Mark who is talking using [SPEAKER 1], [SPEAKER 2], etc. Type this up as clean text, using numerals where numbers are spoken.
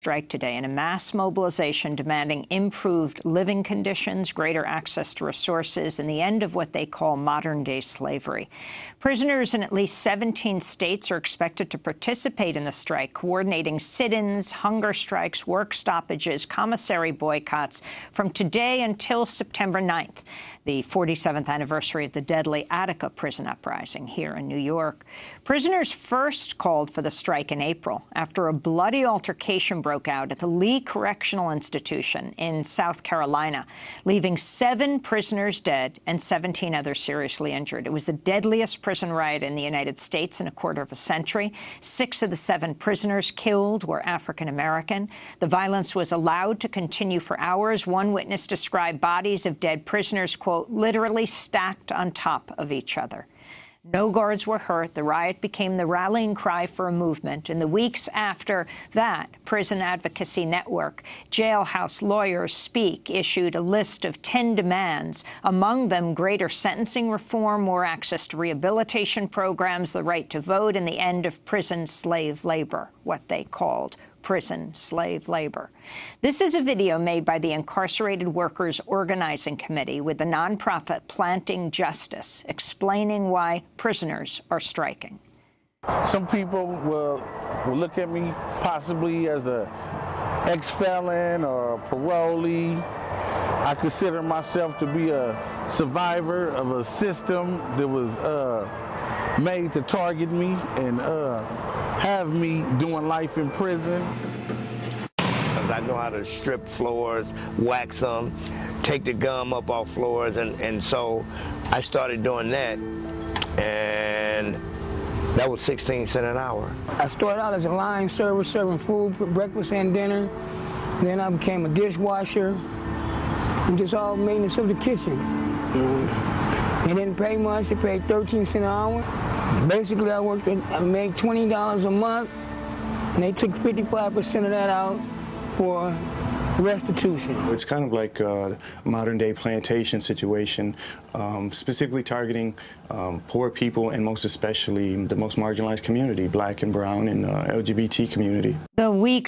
[SPEAKER 1] Strike today in a mass mobilization demanding improved living conditions, greater access to resources, and the end of what they call modern-day slavery. Prisoners in at least 17 states are expected to participate in the strike, coordinating sit-ins, hunger strikes, work stoppages, commissary boycotts from today until September 9th, the 47th anniversary of the deadly Attica prison uprising here in New York. Prisoners first called for the strike in April after a bloody altercation broke out at the Lee Correctional Institution in South Carolina, leaving 7 prisoners dead and 17 others seriously injured. It was the deadliest prison riot in the United States in a quarter of a century. 6 of the 7 prisoners killed were African-American. The violence was allowed to continue for hours. One witness described bodies of dead prisoners, quote, literally stacked on top of each other. No guards were hurt. The riot became the rallying cry for a movement. In the weeks after that, Prison Advocacy Network, Jailhouse Lawyers Speak issued a list of 10 demands, among them greater sentencing reform, more access to rehabilitation programs, the right to vote, and the end of prison slave labor, what they called prison slave labor. This is a video made by the Incarcerated Workers Organizing Committee with the nonprofit Planting Justice, explaining why prisoners are striking.
[SPEAKER 2] Some people will look at me possibly as a ex-felon or a parolee. I consider myself to be a survivor of a system that was made to target me and have me doing life in prison.
[SPEAKER 3] I know how to strip floors, wax them, take the gum up off floors, and so I started doing that, and that was 16 cents an hour.
[SPEAKER 4] I started out as a line server serving food for breakfast and dinner. Then I became a dishwasher and just all maintenance of the kitchen. They didn't pay much, they paid 13 cents an hour. Basically, I made $20 a month, and they took 55% of that out for restitution.
[SPEAKER 5] It's kind of like a modern-day plantation situation, specifically targeting poor people and most especially the most marginalized community, Black and brown and LGBT community.
[SPEAKER 1] The weeks